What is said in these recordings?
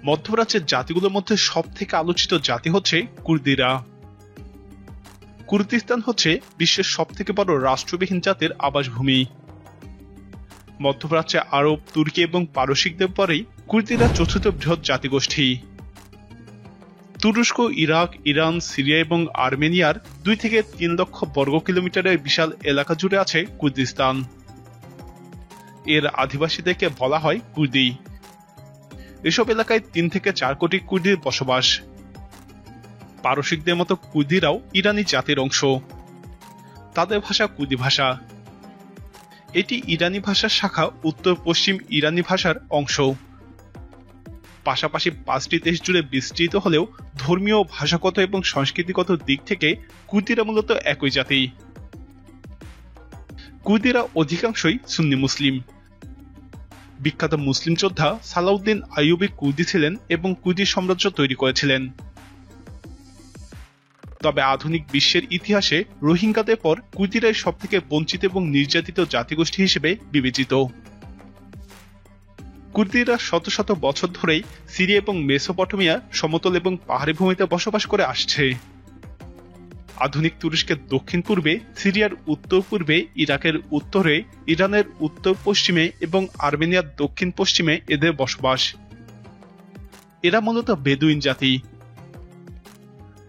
মধ্যপ্রাচ্যের জাতিগুলোর মধ্যে সব থেকে আলোচিত জাতি হচ্ছে কুর্দিরা। কুর্দিস্তান হচ্ছে বিশ্বের সব থেকে বড় রাষ্ট্রবিহীন জাতির আবাসভূমি। মধ্যপ্রাচ্যে আরব, তুর্কি এবং পারসিকদের পরেই কুর্দিরা চতুর্থ বৃহৎ জাতিগোষ্ঠী। তুরস্ক, ইরাক, ইরান, সিরিয়া এবং আর্মেনিয়ার 2 থেকে 3 লক্ষ বর্গ কিলোমিটারের বিশাল এলাকা জুড়ে আছে কুর্দিস্তান। এর আদিবাসীদেরকে বলা হয় কুর্দি। এসব এলাকায় 3 থেকে 4 কোটি কুর্দির বসবাস। পারসিকদের মতো কুর্দিরাও ইরানি জাতির অংশ। তাদের ভাষা কুর্দি ভাষা। এটি ইরানি ভাষার শাখা, উত্তর পশ্চিম ইরানি ভাষার অংশ। পাশাপাশি 5টি দেশ জুড়ে বিস্তৃত হলেও ধর্মীয়, ভাষাগত এবং সংস্কৃতিগত দিক থেকে কুর্দিরা মূলত একই জাতি। কুর্দিরা অধিকাংশই সুন্নি মুসলিম। বিখ্যাত মুসলিম যোদ্ধা সালাউদ্দিন আইয়ুবী কুর্দি ছিলেন এবং কুর্দি সাম্রাজ্য তৈরি করেছিলেন। তবে আধুনিক বিশ্বের ইতিহাসে রোহিঙ্গাদের পর কুর্দিরাই সবথেকে বঞ্চিত এবং নির্যাতিত জাতিগোষ্ঠী হিসেবে বিবেচিত। কুর্দিরা শত শত বছর ধরেই সিরিয়া এবং মেসোপটেমিয়া সমতল এবং পাহাড়ি ভূমিতে বসবাস করে আসছে। আধুনিক তুরস্কের দক্ষিণ পূর্বে, সিরিয়ার উত্তর পূর্বে, ইরাকের উত্তরে, ইরানের উত্তর পশ্চিমে এবং আর্মেনিয়ার দক্ষিণ পশ্চিমে এদের বসবাস। এরা মূলত বেদুইন জাতি।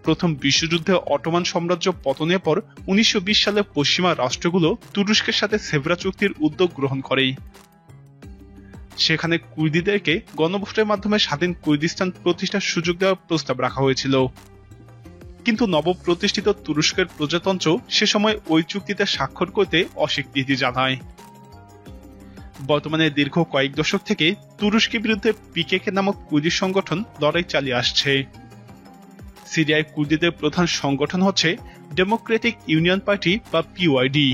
প্রথম বিশ্বযুদ্ধে অটোমান সাম্রাজ্য পতনের পর 1920 সালে পশ্চিমা রাষ্ট্রগুলো তুরস্কের সাথে সেভরা চুক্তির উদ্যোগ গ্রহণ করে। সেখানে কুর্দিদেরকে গণভোটের মাধ্যমে স্বাধীন কুর্দিস্তান প্রতিষ্ঠার সুযোগ দেওয়ার প্রস্তাব রাখা হয়েছিল। কিন্তু নবপ্রতিষ্ঠিত তুরস্কের প্রজাতন্ত্র সে সময় ওই চুক্তিতে স্বাক্ষর করতে অস্বীকৃতি জানায়। বর্তমানে দীর্ঘ কয়েক দশক থেকে তুরস্কের বিরুদ্ধে পিকেকে নামক কুর্দি সংগঠন লড়াই চালিয়ে আসছে। সিরিয়ায় কুর্দিদের প্রধান সংগঠন হচ্ছে ডেমোক্রেটিক ইউনিয়ন পার্টি বা পিওয়াইডি,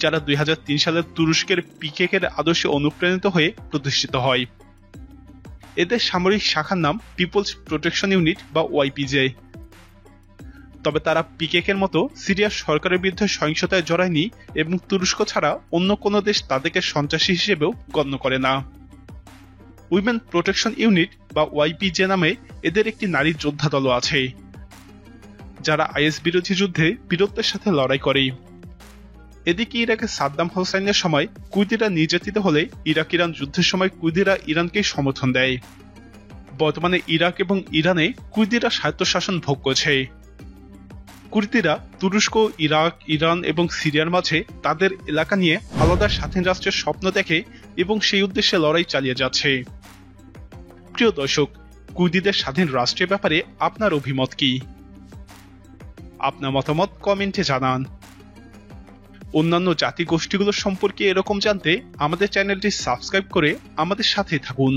যারা 2003 সালে তুরস্কের পিকেকের আদর্শে অনুপ্রাণিত হয়ে প্রতিষ্ঠিত হয়। এদের সামরিক শাখার নাম পিপলস প্রোটেকশন ইউনিট বা ওয়াইপিজে। তবে তারা পিকেকের মতো সিরিয়ার সরকারের বিরুদ্ধে সহিংসতায় জড়ায়নি এবং তুরস্ক ছাড়া অন্য কোনো দেশ তাদেরকে সন্ত্রাসী হিসেবেও গণ্য করে না। উইমেন প্রোটেকশন ইউনিট বা ওয়াইপিজে নামে এদের একটি নারী যোদ্ধা দলও আছে, যারা আইএস বিরোধী যুদ্ধে বীরত্বের সাথে লড়াই করে। এদিকে ইরাকে সাদ্দাম হোসাইনের সময় কুর্দিরা নির্যাতিত হলে ইরাক ইরান যুদ্ধের সময় কুর্দিরা ইরানকে সমর্থন দেয়। বর্তমানে ইরাক এবং ইরানে কুর্দিরা স্বায়ত্তশাসন ভোগ করছে। কুর্দিরা তুরস্ক, ইরাক, ইরান এবং সিরিয়ার মাঝে তাদের এলাকা নিয়ে আলাদা স্বাধীন রাষ্ট্রের স্বপ্ন দেখে এবং সেই উদ্দেশ্যে লড়াই চালিয়ে যাচ্ছে। প্রিয় দর্শক, কুর্দিদের স্বাধীন রাষ্ট্রের ব্যাপারে আপনার অভিমত কি? আপনার মতামত কমেন্টে জানান। অন্যান্য জাতিগোষ্ঠীগুলোর সম্পর্কে এরকম জানতে আমাদের চ্যানেলটি সাবস্ক্রাইব করে আমাদের সাথে থাকুন।